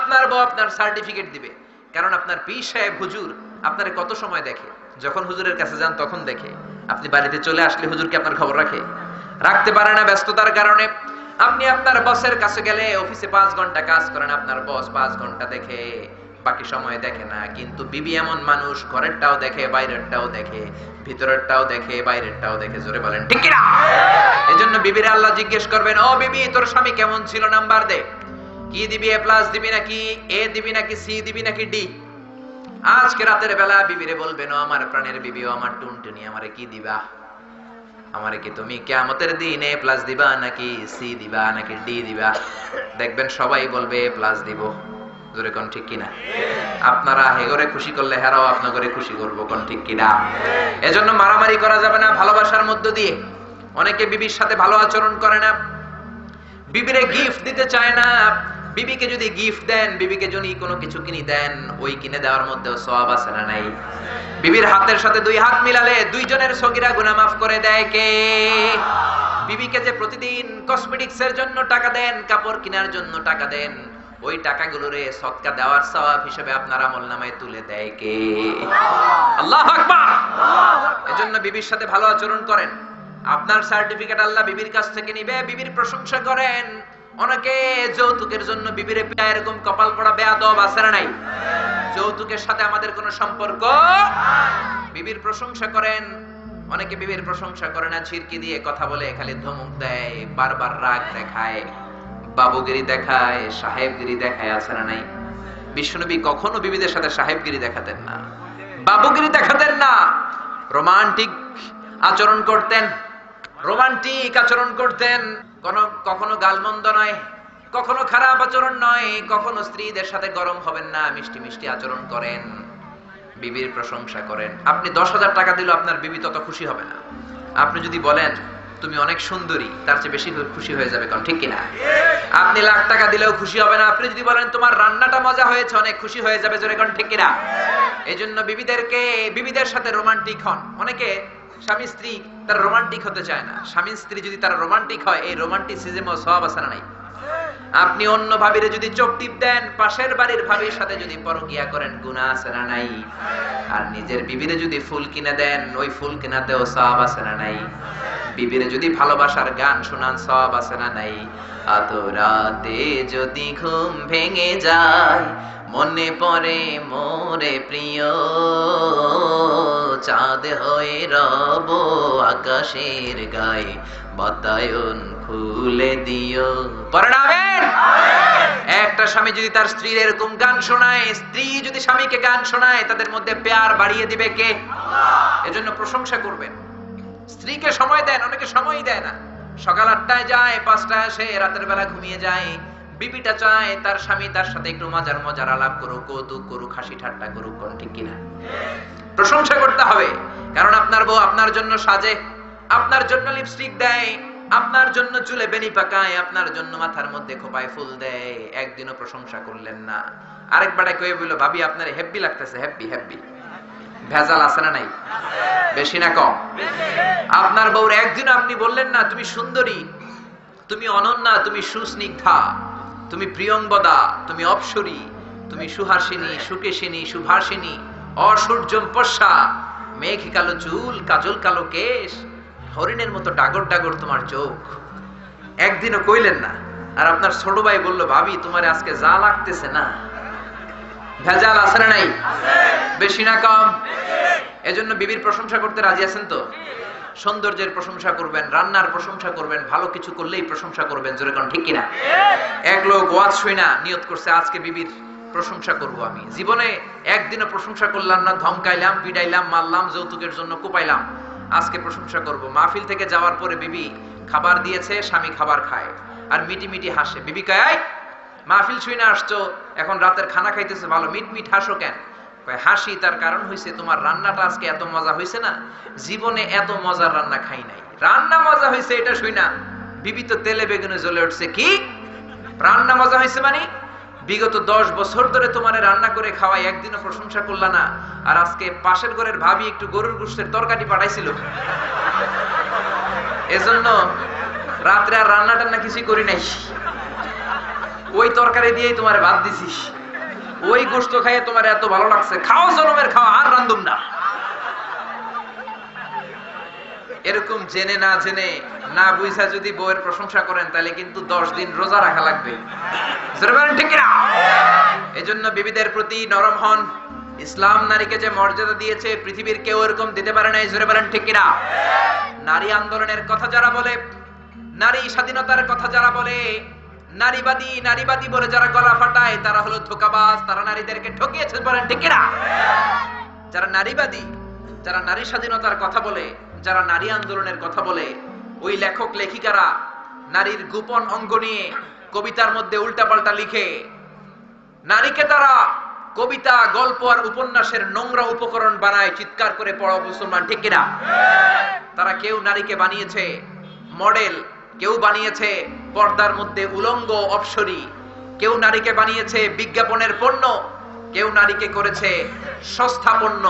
আপনার বউ আপনার সার্টিফিকেট দিবে, কারণ আপনার পীর সাহেব হুজুর আপনারে কত সময় দেখে, যখন হুজুরের কাছে যান তখন দেখে, আপনি বাড়িতে চলে আসলে হুজুর কি আপনার খবর রাখে? রাখতে পারে না, ব্যস্ততার কারণে। আপনি আপনার বসের কাছে গেলে অফিসে 5 ঘন্টা কাজ করেন, আপনার বস 5 ঘন্টা দেখে, বাকি সময় দেখে না। কিন্তু বিবি এমন মানুষ, ঘরেরটাও দেখে, বাইরেরটাও দেখে, ভিতরেরটাও দেখে, বাইরেরটাও দেখে। জোরে বলেন ঠিক কি না? এজন্য বিবির আল্লাহ জিজ্ঞেস করবেন, ও বিবি তোর স্বামী কেমন ছিল, নাম্বার দে। কি দিবি, এ প্লাস দিবি নাকি এ দিবি নাকি সি দিবি নাকি ডি? আজকে রাতের বেলা বিবিরে বলবেন, ও আমার প্রাণের বিবি, ও আমার টুনটুনি, আমারে কি দিবা? আমারে কি তুমি কিয়ামতের দিন এ প্লাস দিবা নাকি সি দিবা নাকি ডি দিবা? দেখবেন সবাই বলবে এ প্লাস দিব। জোরে কোন ঠিক কিনা? আপনারা হেগরে খুশি করলে হেরাও আপনাগরে খুশি করবো, কোন ঠিক কিনা? এজন্য মারামারি করা যাবে না, ভালোবাসার মধ্য দিয়ে। অনেকে বিবির সাথে ভালো আচরণ করে না, বিবিরে গিফট দিতে চায় না। বিবিকে যদি গিফট দেন, বিবিকে যদি কোনো কিছু কিনে দেন, ওই কিনে দেওয়ার মধ্যেও সওয়াব আছে না নাই? বিবির হাতের সাথে 2 হাত মিলালে 2 জনের সগীরা গুনাহ মাফ করে দেয় কে? বিবিকে যে প্রতিদিন কসমেটিক্স এর জন্য টাকা দেন, কাপড় কেনার জন্য টাকা দেন, ওই টাকাগুলোরে সদকা দেওয়ার সওয়াব হিসেবে আপনার আমলনামায় তুলে দেয় কে? আল্লাহু আকবার। এজন্য বিবির সাথে ভালো আচরণ করেন। আপনার সার্টিফিকেট আল্লাহ বিবির কাছ থেকে নিবে, বিবির প্রশংসা করেন। অনেকে যৌতুকের জন্য বিবিরে পেয়ে এরকম কপাল পড়া বেয়াদব আছে না নাই? যৌতুকের সাথে আমাদের কোনো সম্পর্ক। বিবির প্রশংসা করেন। অনেকে বিবির প্রশংসা করে না, ছিরকি দিয়ে কথা বলে, খালি ধমক দেয়, বারবার রাগ দেখায়, বাবুগিরি দেখায়, সাহেবগিরি দেখায়, আছে না নাই? বিশ্বনবী কখনো বিবিদের সাথে সাহেবগিরি দেখাতেন না, বাবুগিরি দেখাতেন না। রোমান্টিক আচরণ করতেন, রোমান্টিক আচরণ করতেন। কখনো গালমন্দ নয়, কখনো খারাপ আচরণ নয়, কখনো স্ত্রীদের সাথে গরম হবেন না, মিষ্টি মিষ্টি আচরণ করেন, বিবির প্রশংসা করেন। আপনি 10,000 টাকা দিলে আপনার বিবি তত খুশি হবে না। আপনি যদি বলেন তুমি অনেক সুন্দরী, তার চেয়ে বেশি খুশি হয়ে যাবে, কারণ ঠিক কিনা? আপনি লাখ টাকা দিলেও খুশি হবে না। আপনি যদি বলেন তোমার রান্নাটা মজা হয়েছে, অনেক খুশি হয়ে যাবে, জোরে কারণ ঠিক কিনা? এই জন্য বিবিদের সাথে রোমান্টিক হন। অনেকে স্বামী স্ত্রী তারা রোমান্টিক হতে চায় না। স্বামী স্ত্রী যদি তারা রোমান্টিক হয়, এই রোমান্টিসিজমও সওয়াব আছে না নাই? আপনি অন্য ভাবিরে যদি চোখ টিপ দেন, পাশের বাড়ির ভাবির সাথে যদি পরকিয়া করেন, গুনাহ আছে না নাই? আর নিজের বিবিরে যদি ফুল কিনে দেন, ওই ফুল কিনাতেও সওয়াব আছে না নাই? বিবিরে যদি ভালোবাসার গান শোনান, সওয়াব আছে না নাই? আত রাতে যদি ঘুম ভেঙে যায়, মনে পড়ে মোরে প্রিয়, চাঁদ হয়ে রব আকাশের গায়ে, বাতায়ন খুলে দিও। পড়েন আমিন। একটা স্বামী যদি তার স্ত্রীর এরকম গান শোনায়, স্ত্রী যদি স্বামীকে গান শোনায়, তাদের মধ্যে প্যার বাড়িয়ে দিবে কে? আল্লাহ। এজন্য প্রশংসা করবেন। স্ত্রীকে সময় দেন, অনেকে সময়ই দেয় না। সকাল 8টায় যায়, 5টায় আসে, রাতের বেলা ঘুমিয়ে যায়। বিবিটা চায় তার স্বামী তার সাথে একটু মজার আলাপ করুক, কৌতুক করুক, হাসি ঠাট্টা করুক, কোন ঠিক কিনা? প্রশংসা করতে হবে, কারণ আপনার বউ আপনার জন্য সাজে, আপনার জন্য লিপস্টিক দেয়, আপনার জন্য চুলে বেনি পাকায়, আপনার জন্য মাথার মধ্যে খোপায় ফুল দেয়। একদিনও প্রশংসা করলেন না। আরেকবারে কয়ে বলল, ভাবি আপনার হ্যাপি লাগতেছে, হ্যাপি হ্যাপি। ভেজাল আছে না নাই? বেশি না কম? আপনার বউর একদিন আপনি বললেন না, তুমি সুন্দরী, তুমি অনন্যা, তুমি সুস্নিগ্ধা, তুমি প্রিয়ংবদা, তুমি অপসরী, তুমি সুহাসিনী, সুকেশিনী, সুভাষিনী, অসূর্যম পশা, মেঘ কালো চুল, কাজল কালো কেশ, হরিণের মতো ডাগর ডাগর তোমার চোখ। একদিনও কইলেন না। আর আপনার ছোট ভাই বলল, ভাবি তোমার আজকে যা লাগতেছে না। ভেজাল আছে না নাই? বেশি না কম? এজন্য বিবির প্রশংসা করতে রাজি আছেন তো? সৌন্দর্যের প্রশংসা করবেন, রান্নার প্রশংসা করবেন, ভালো কিছু করলেই প্রশংসা করবেন, জোরে কোন ঠিক কিনা? এক লোক ওয়াজ শুনে না নিয়ত করছে, আজকে বিবির প্রশংসা করব আমি। জীবনে একদিনও প্রশংসা করলাম না, ধমকাইলাম, পিডাইলাম, মারলাম, যৌতুকের জন্য কোপাইলাম। আজকে প্রশংসা করব। মাহফিল থেকে যাওয়ার পরে বিবি খাবার দিয়েছে, স্বামী খাবার খায় আর মিটি মিটি হাসে। বিবি কয়, মাহফিল শুনে আসছো, এখন রাতের খানা খাইতেছে, ভালো মিট মিট হাসো কেন? হাসি তার কারণ হইছে তোমার রান্নাটা আজকে এত মজা হইছে না, জীবনে এত মজার রান্না খাই নাই। রান্না মজা হইছে এটা শুই না বিবি তো তেলে বেগুনে জ্বলে উঠছে। কি রান্না মজা হইছে মানে? বিগত 10 বছর ধরে তোমারে রান্না করে খাওয়াই, একদিনও প্রশংসা করলা না। আর আজকে পাশের ঘরের ভাবি একটু গরুর গোশতের তরকারি পাঠাইছিল, এজন্য রাত্রে আর রান্নাটা না কিছুই করি নাই। ওই তরকারি দিয়েই তোমার ভাত দিছিস, ওই গোশত খাইয়ে তোমার এত ভালো লাগছে, খাও জনমের খাও, আর রান্ধুম না। এরকম জেনে না জেনে না বুঝা যদি বউয়ের প্রশংসা করেন তাহলে কিন্তু 10 দিন রোজা রাখা লাগবে। ঠিক না? এজন্য বিবিদের প্রতি নরম হন। ইসলাম নারীকে যে মর্যাদা দিয়েছে পৃথিবীর কেউ এরকম দিতে পারে না। জোরে বলেন ঠিক কিনা? নারী আন্দোলনের কথা যারা বলে, নারী স্বাধীনতার কথা যারা বলে, নারীবাদী বলে যারা গলা ফাটায়, তারা হলো ধোঁকাবাজ, তারা নারীদেরকে ঠকিয়েছে। বলেন ঠিক কিনা? যারা নারীবাদী, যারা নারী স্বাধীনতার কথা বলে, যারা নারী আন্দোলনের কথা বলে, ওই লেখক লেখিকারা নারীর গোপন অঙ্গ নিয়ে কবিতার মধ্যে উল্টাপাল্টা লিখে নারীকে তারা কবিতা, গল্প আর উপন্যাসের নোংরা উপকরণ বানায়। চিৎকার করে পড়ো মুসলমান, ঠিক কিনা? তারা কেউ নারীকে বানিয়েছে মডেল, কেউ বানিয়েছে পর্দার মধ্যে উলঙ্গ অপসরী, কেউ নারীকে বানিয়েছে বিজ্ঞাপনের পণ্য, কেউ নারীকে করেছে সস্তা পণ্য,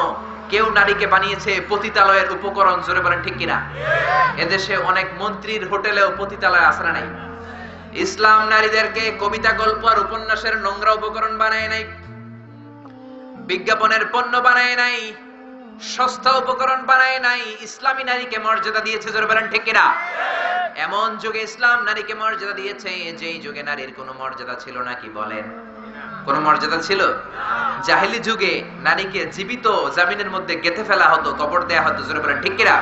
কেউ নারীকে বানিয়েছে পতিতালয়ের উপকরণ। জোরে বলেন ঠিক কিনা? এদেশে অনেক মন্ত্রীর হোটেলেও পতিতালয় আছে না নাই? ইসলাম নারীদেরকে কবিতা, গল্প আর উপন্যাসের নোংরা উপকরণ বানায় নাই, বিজ্ঞাপনের পণ্য বানায় নাই, সস্তা উপকরণ বানায় নাই। ইসলামী নারীকে মর্যাদা দিয়েছে। জোরে বলেন ঠিক কিনা? এমন যুগে ইসলাম নারীকে মর্যাদা দিয়েছে যেই যুগে নারীর কোনো মর্যাদা ছিল না। কি বলেন? কোন মর্যাদা ছিল? জাহেলি যুগে নারীকে জীবিত জামিনের মধ্যে গেঁথে ফেলা হতো, কবর দেয়া হতো। জোরে বলেন ঠিক কিনা?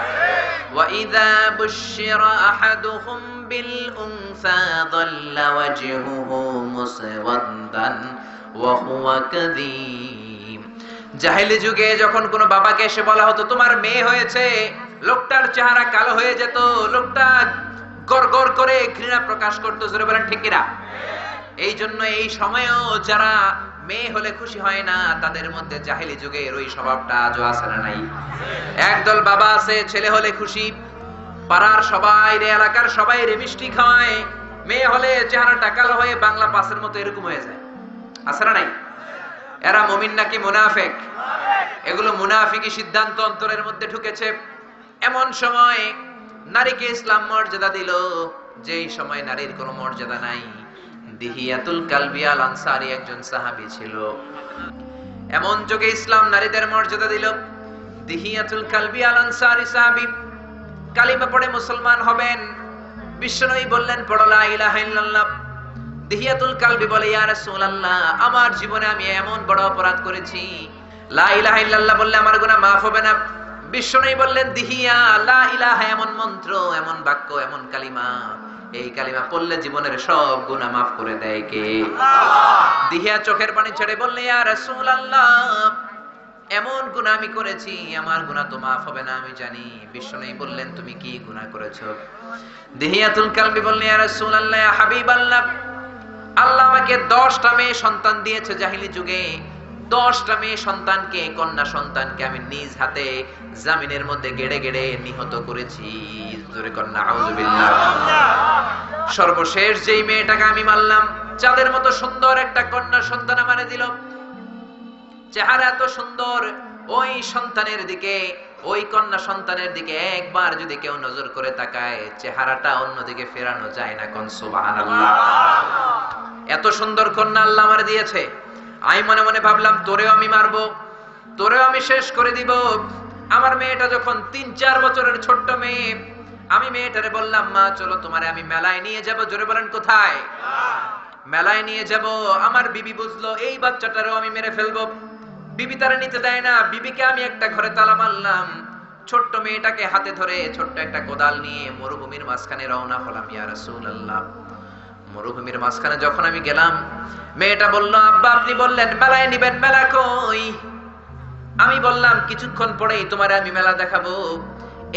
ওয়া ইযা বুশিরা আহাদুহুম বিল উনসা যাল্লা ওয়াজহুহু মুসওয়াদান ওয়া হুয়া কাযীম। জাহেলি যুগে যখন কোন বাবাকে এসে বলা হতো তোমার মেয়ে হয়েছে, লোকটার চেহারা কালো হয়ে যেত, লোকটা গড়গড় করে ঘৃণা প্রকাশ করতো। জোরে বলেন ঠিক কিনা? এই জন্য এই সময়েও যারা মেয়ে হলে খুশি হয় না, তাদের মধ্যে জাহেলি যুগের ওই স্বভাবটা আজও আছে না নাই? একদল বাবা আছে, ছেলে হলে খুশি, পাড়ার সবাই রে, এলাকার সবাই রে মিষ্টি খাওয়ায়, মেয়ে হলে চেহারাটা কালো হয়ে বাংলা পাসের মতো এরকম হয়ে যায়। আছে না নাই? এরা মুমিন নাকি মুনাফিক? এগুলো মুনাফিকি সিদ্ধান্ত অন্তরের মধ্যে ঢুকেছে। এমন সময় নারীকে ইসলাম মর্যাদা দিল যেই সময় নারীর কোনো মর্যাদা নাই। দিহিয়াতুল কালবি আল আনসারী একজন সাহাবী ছিল। এমন যুগে ইসলাম নারীদের মর্যাদা দিল। দিহিয়াতুল কালবি আল আনসারী সাহাবী কালিমা পড়ে মুসলমান হবেন। বিশ্বনবী বললেন পড়ো লা ইলাহা ইল্লাল্লাহ। দিহিয়াতুল কালবি বলে ইয়া রাসূলুল্লাহ, আমার জীবনে আমি এমন বড় অপরাধ করেছি, লা ইলাহা ইল্লাল্লাহ বললে আমার গুনাহ maaf হবে না। বিশ্বনবী বললেন দিহিয়া, লা ইলাহা এমন মন্ত্র, এমন বাক্য, এমন কালিমা, এই কালিমা পড়লে জীবনের সব গুনাহ maaf করে দেয় কে? আল্লাহ। দিহিয়া চোখের পানি ছেড়ে বললে ইয়া রাসূলুল্লাহ, এমন গুনাহ আমি করেছি, আমার গুনাহ তো maaf হবে না আমি জানি। বিশ্বনবী বললেন তুমি কি গুনাহ করেছো? দিহিয়াতুল কালবি বললেন ইয়া রাসূলুল্লাহ, ইয়া হাবিবাল্লাহ, আল্লাহ আমাকে 10টা মেয়ে সন্তান দিয়েছে জাহিলি যুগে। 10টা মেয়ে সন্তানকে, কন্যা সন্তানকে আমি নিজ হাতে জামিনের মধ্যে গেড়ে গেড়ে নিহত করেছি। জোরে কন্যা আউযুবিল্লাহ। সর্বশেষ যেই মেয়েটাকে আমি মারলাম, চাঁদের মতো সুন্দর একটা কন্যা সন্তান আমারে দিল, চেহারা এত সুন্দর, ওই সন্তানের দিকে, ওই কন্যা সন্তানের দিকে একবার যদি কেউ নজর করে তাকায়, চেহারাটা অন্যদিকে ফেরানো যায় না। কোন সুবহানাল্লাহ। এত সুন্দর কন্যা আল্লাহ আমারে দিয়েছে। আমি মনে মনে ভাবলাম তোরেও আমি মারবো, তোরেও আমি শেষ করে দিব। আমার মেয়েটা যখন 3-4 বছরের ছোট্ট মেয়ে, আমি মেয়েটারে বললাম মা চলো তোমারে আমি মেলায় নিয়ে যাব। জোরে বলেন কোথায়? মেলায় নিয়ে যাব। আমার বিবি বুঝলো এই বাচ্চাটারও আমি মেরে ফেলবো। বিবি তারে নিতে দেয় না। বিবিকে আমি একটা ঘরে তালা মারলাম। ছোট্ট মেয়েটাকে হাতে ধরে ছোট্ট একটা কোদাল নিয়ে মরুভূমির মাঝখানে রওনা হলাম। ইয়া রাসূলুল্লাহ, মরুভূমির মাঝখানে যখন আমি গেলাম, মেয়েটা বলল আব্বা আপনি বললেন মেলায় নিবেন, মেলা কই? আমি বললাম কিছুক্ষণ পরেই তোমারে আমি মেলা দেখাবো।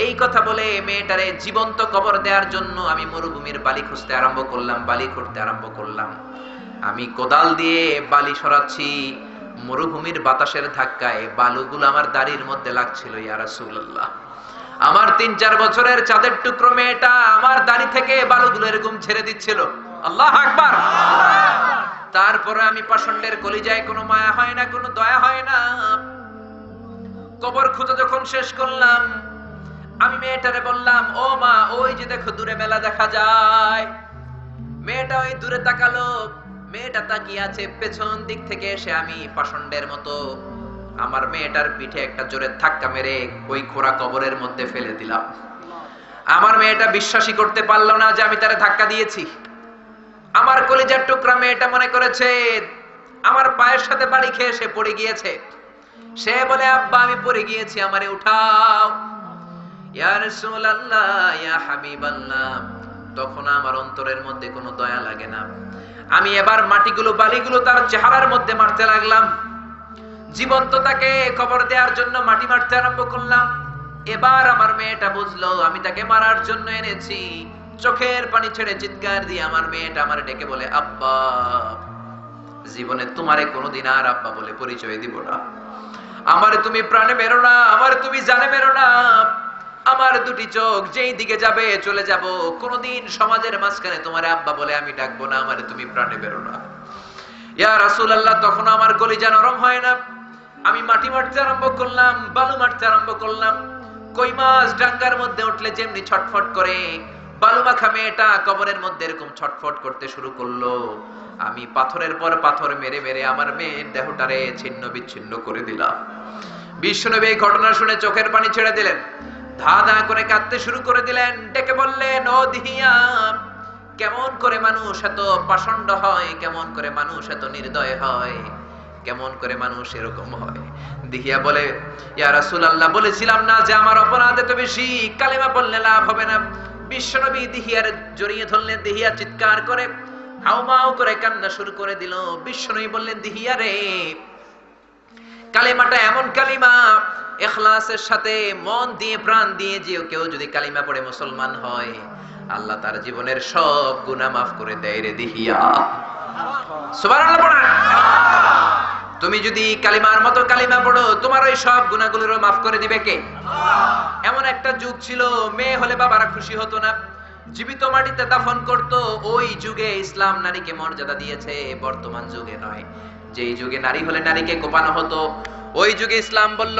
এই কথা বলে মেয়েটারে জীবন্ত কবর দেওয়ার জন্য আমি মরুভূমির বালি খুঁজতে আরম্ভ করলাম, বালি খুঁড়তে আরম্ভ করলাম। আমি কোদাল দিয়ে বালি সরাচ্ছি, মরুভূমির বাতাসের ধাক্কায় বালুগুলো আমার দাড়ির মধ্যে লাগছিল। ইয়া রাসূলুল্লাহ, আমার 3-4 বছরের চাঁদের টুকরো মেয়েটা আমার দাড়ি থেকে বালুগুলো এরকম ছেড়ে দিচ্ছিল। আল্লাহু আকবার। তারপরে আমি পাষণ্ডের কলিজায় কোনো মায়া হয় না, কোনো দয়া হয় না। কবর খুঁজে যখন শেষ করলাম, আমি মেয়েটারে বললাম ও মা ওই যে দেখো দূরে মেলা দেখা যায়। মেয়েটা ওই দূরে তাকালো, মেয়েটা তাকিয়ে আছে, পেছন দিক থেকে এসে আমি পাষণ্ডের মতো আমার মেয়েটার পিঠে একটা জোরে ধাক্কা মেরে ওই খোঁড়া কবরের মধ্যে ফেলে দিলাম। আমার মেয়েটা বিশ্বাসই করতে পারলো না যে আমি তারে ধাক্কা দিয়েছি। আমার কলিজার টুকরা মেয়েটা মনে করেছে আমার পায়ের সাথে বাড়ি খেয়ে সে পড়ে গিয়েছে। সে বলে, আব্বা আমি পড়ে গিয়েছি, আমারে উঠাও। ইয়া রাসূলুল্লাহ, ইয়া হাবিবাল্লাহ। তখন আমার অন্তরের মধ্যে কোনো দয়া লাগে না। আমি এবার মাটিগুলো বালিগুলো তার চেহারার মধ্যে মারতে লাগলাম। জীবন্ত তাকে কবর দেওয়ার জন্য মাটি মারতে আরম্ভ করলাম। এবার আমার মেয়েটা বুঝলো আমি তাকে মারার জন্য এনেছি। চোখের পানি ছেড়ে চিৎকার দিয়ে আমার মেয়েটা আমার ডেকে বলে, আব্বা, জীবনে তোমারে কোনোদিন আর আব্বা বলে পরিচয় দিব না। আমারে তুমি প্রাণে মেরো না, আমারে তুমি জানে মেরো না। আমার দুটি চোখ যেই দিকে যাবে চলে যাব। কোনোদিন সমাজের মাঝখানে তোমারে আব্বা বলে আমি ডাকবো না, আমারে তুমি প্রাণে মেরো না। ইয়া রাসূলুল্লাহ, তখন আমার কলিজা নরম হয় না। আমি মাটি মারতে আরম্ভ করলাম, বালু মারতে আরম্ভ করলাম। কই মাছ ডাঙ্গার মধ্যে উঠলে যেমনি ছটফট করে, বালু মাখা মেয়েটা কবরের মধ্যে এরকম ছটফট করতে শুরু করলো। আমি পাথরের পর পাথর মেরে মেরে আমার মেয়ের দেহটারে ছিন্ন বিচ্ছিন্ন করে দিলাম। বিশ্বনবী এই ঘটনা শুনে চোখের পানি ছেড়ে দিলেন, ধা ধা করে কাঁদতে শুরু করে দিলেন। ডেকে বললেন, ও দিহিয়া, কেমন করে মানুষ এত পাষণ্ড হয়, কেমন করে মানুষ এত নির্দয় হয়, কেমন করে মানুষ এরকম হয়। দিহিয়া বলে, ইয়া রাসূলুল্লাহ, বলেছিলাম না যে আমার অপরাধ এত বেশি, কালেমা পড়লে লাভ হবে না। বিশ্বনবী দিহিয়ার জড়িয়ে ধরলেন। দিহিয়া চিৎকার করে হাউমাউ করে কান্না শুরু করে দিল। বিশ্বনবী বললেন, দিহিয়া রে, কালেমাটা এমন কালিমা, ইখলাসের সাথে মন দিয়ে প্রাণ দিয়ে যে কেউ যদি কালিমা পড়ে মুসলমান হয়, আল্লাহ তার জীবনের সব গুনাহ মাফ করে দেয় রে দিহিয়া। সুবহানাল্লাহ পড়েন। তুমি যদি কালিমার মতো কালিমা পড়ো, তোমার ওই সব গুনাহগুলোরও মাফ করে দিবে কে? আল্লাহ। এমন একটা যুগ ছিল, মেয়ে হলে বাবারা খুশি হতো না, জীবিত মাটিতে দাফন করত। ওই যুগে ইসলাম নারীকে মর্যাদা দিয়েছে, বর্তমান যুগে নয়। যেই যুগে নারী হলে নারীকে কোপানো হতো, ওই যুগে ইসলাম বলল,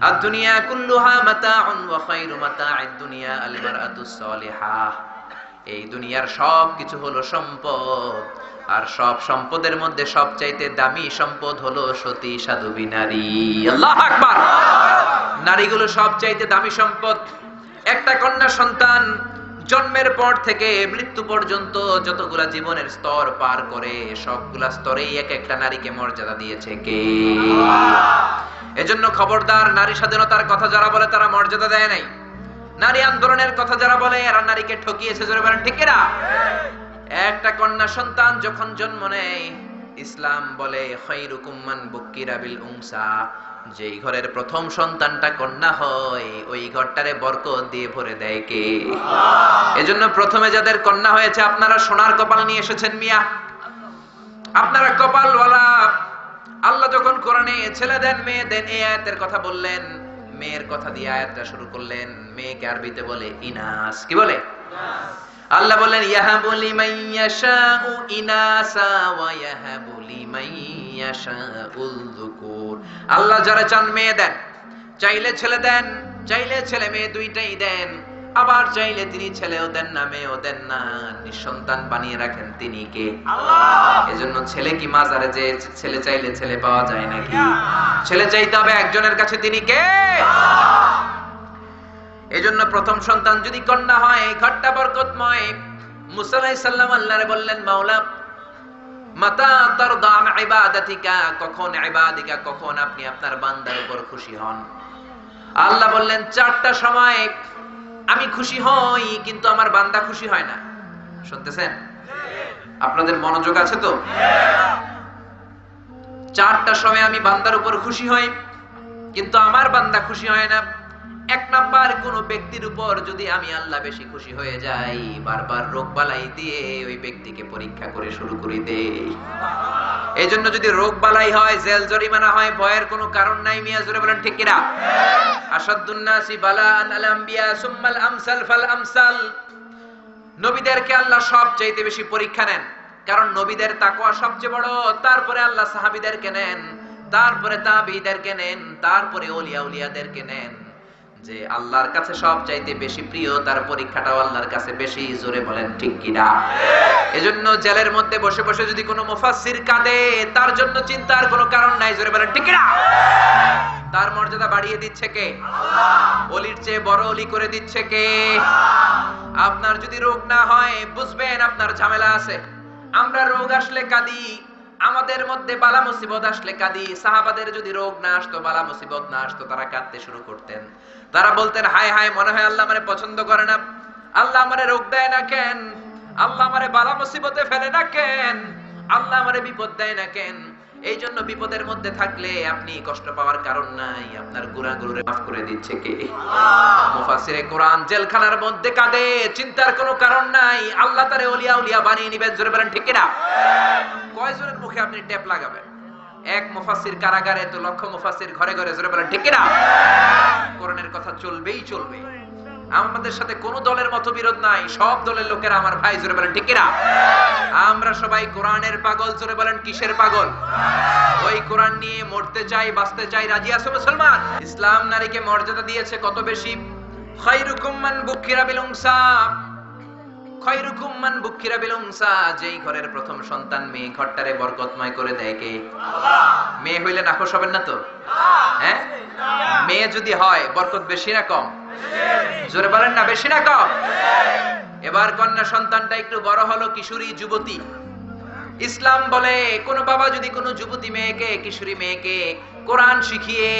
আদ-দুনিয়া কুল্লুহা মাতাউন ওয়া খায়রু মাতা'আদ দুনিয়া আল মারআতুস সালিহা। এই দুনিয়ার সব কিছু হলো সম্পদ, আর সব সম্পদের মধ্যে সবচাইতে দামি সম্পদ হলো সতী সাধবী নারী। আল্লাহু আকবার। নারীগুলো সবচাইতে দামি সম্পদ। একটা কন্যা সন্তান জন্মের পর থেকে মৃত্যু পর্যন্ত যতগুলা জীবনের স্তর পার করে, সবগুলা স্তরেই এক একটা নারীকে মর্যাদা দিয়েছে কে? এজন্য খবরদার, নারী স্বাধীনতার কথা যারা বলে তারা মর্যাদা দেয় নাই। নারী আন্দোলনের কথা যারা বলে এরা নারীকে ঠকিয়েছে। জোরে বলেন ঠিক কিনা? একটা কন্যা সন্তান যখন জন্ম নেয়, ইসলাম বলে খায়রুকুম মান বুক্কিরা বিল উনসা, যেই ঘরের প্রথম সন্তানটা কন্যা হয়, ওই ঘরটারে বরকত দিয়ে ভরে দেয় কে? আল্লাহ। এজন্য প্রথমে যাদের কন্যা হয়েছে আপনারা সোনার কপাল নিয়ে এসেছেন মিয়া, আপনারা কপালওয়ালা। আল্লাহ যখন কোরআনে ছেলে দেন মেয়ে দেন এই আয়াতের কথা বললেন, মেয়ের কথা দিয়ে আয়াতটা শুরু করলেন। মেয়েকে আরবিতে বলে ইনাস। কি বলে? ইনাস। আল্লাহ বলেন, ইয়াহাবু লিমান ইয়াশাউ ইনাসা ওয়া ইয়াহাবু লিমান ইয়াশাউল যুকুর। আল্লাহ যারা চান মেয়ে দেন, চাইলে ছেলে দেন, চাইলে ছেলে মেয়ে দুইটাই দেন, আবার চাইলে তিনি ছেলেও দেন না মেয়েও দেন না, নিঃসন্তান বানিয়ে রাখেন তিনি কে? আল্লাহ। এজন্য ছেলে কি মাজারে যে ছেলে চাইলে ছেলে পাওয়া যায় নাকি? ছেলে চাইতে হবে একজনের কাছে, তিনি কে? আল্লাহ। এজন্য প্রথম সন্তান যদি কন্যা হয়, ঘরটা বরকতময়। মুসা আলাইহিস সালাম আল্লাহরে বললেন, মাওলা মাতা তারদা আন ইবাদাতিকা, কখন ইবাদিকা, কখন আপনি আপনার বান্দার উপর খুশি হন? আল্লাহ বললেন, চারটা সময় আমি খুশি হই, কিন্তু আমার বান্দা খুশি হয় না। শুনতেছেন? আপনাদের মনোযোগ আছে তো? চারটা সময় আমি বান্দার উপর খুশি হই, কিন্তু আমার বান্দা খুশি হয় না। এক নাম্বার, কোন ব্যক্তির উপর যদি আমি আল্লাহ বেশি খুশি হয়ে যাই, বারবার রোগ বালাই দিয়ে ওই ব্যক্তিকে পরীক্ষা করে শুরু করে দেই। এই জন্য যদি রোগ বালাই হয়, জেল জরিমানা হয়, ভয়ের কোনো কারণ নাই। মিয়া জোরে বলেন ঠিক কিনা? আসাদুন নাসি বালাআন আল আম্বিয়া সুম্মাল আমসাল ফাল আমসাল। নবীদেরকে আল্লাহ সবচাইতে বেশি পরীক্ষা নেন, কারণ নবীদের তাকওয়া সবচেয়ে বড়। তারপরে আল্লাহ সাহাবীদেরকে নেন, তারপরে তাবিঈদেরকে নেন, তারপরে ওলিয়া উলিয়াদেরকে নেন। যে আল্লাহর কাছে সব চাইতে বেশি প্রিয় তার পরীক্ষাটাও আল্লাহর কাছে বেশি। জোরে বলেন ঠিক কিনা? এজন্য জেলের মধ্যে বসে বসে যদি কোনো মুফাসসির কাঁদে, তার জন্য চিন্তার কোনো কারণ নাই। জোরে বলেন ঠিক কিনা? তার মর্যাদা বাড়িয়ে দিচ্ছে কে? আল্লাহ। ওলির চেয়ে বড় ওলি করে দিচ্ছে কে? আল্লাহ। আপনার যদি রোগ না হয় বুঝবেন আপনার ঝামেলা আছে। আমরা রোগ আসলে কাঁদি, আমাদের মধ্যে বালা মুসিবত আসলে কাঁদি। সাহাবাদের যদি রোগ না আসতো, বালা মুসিবত না আসতো, তারা কাঁদতে শুরু করতেন। তারা বলতেন, হায় হায়, মনে হয় আল্লাহ আমারে পছন্দ করে না, আল্লাহ আমারে রোগ দেয় না কেন, আল্লাহ আমারে বালা মুসিবতে ফেলে না কেন, আল্লাহ আমারে বিপদ দেয় না কেন। এই জন্য বিপদের মধ্যে থাকলে আপনি কষ্ট পাওয়ার কারণ নাই, আপনার গুনাহগুলোরে মাফ করে দিচ্ছে কে? আল্লাহ। মুফাসসিরে কোরআন জেলখানার মধ্যে কাঁদে, চিন্তার কোনো কারণ নাই, আল্লাহ তারে ওলিয়া উলিয়া বানিয়ে নিবেন। জোরে বলেন ঠিক কিনা? কয়জনের মুখে আপনি টেপ লাগাবেন? এক মুফাসসির কারাগারে তো লক্ষ মুফাসসির ঘরে ঘরে। জোরে বলেন ঠিক কিনা? কোরআনের কথা চলবেই চলবে। আমাদের সাথে কোন দলের মতবিরোধ নাই, সব দলের লোকেরা আমার ভাই। জোরে বলেন ঠিক কিনা? আমরা সবাই কোরআনের পাগল। জোরে বলেন কিসের পাগল? ওই কোরআন নিয়ে মরতে চাই, বাঁচতে চাই। রাজি আছো মুসলমান? ইসলাম নারীকে মর্যাদা দিয়েছে কত বেশি। খায়রুকুম মান বুকিরা বিল উনসা, খায়রুকুম মান বুকিরা বিল উনসা। যেই ঘরের প্রথম সন্তান মেয়ে, ঘরটারে বরকতময় করে দেয় কে? আল্লাহ। মেয়ে হইলে নাখোশ হবেন না তো? হ্যাঁ, মেয়ে যদি হয় বরকত বেশি না কম? জোরে বলেন না, বেশি না কম? এবার কন্যা সন্তানটা একটু বড় হলো, কিশোরী যুবতী। ইসলাম বলে কোন বাবা যদি কোন যুবতী মেয়েকে, কিশোরী মেয়েকে কোরআন শিখিয়ে,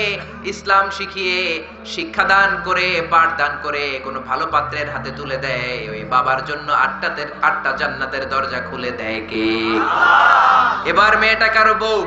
ইসলাম শিখিয়ে, শিক্ষাদান করে, পাঠদান করে কোন ভালো পাত্রের হাতে তুলে দেয়, ওই বাবার জন্য আটটা জান্নাতের দরজা খুলে দেয় কে? এবার মেয়েটা কারো বউ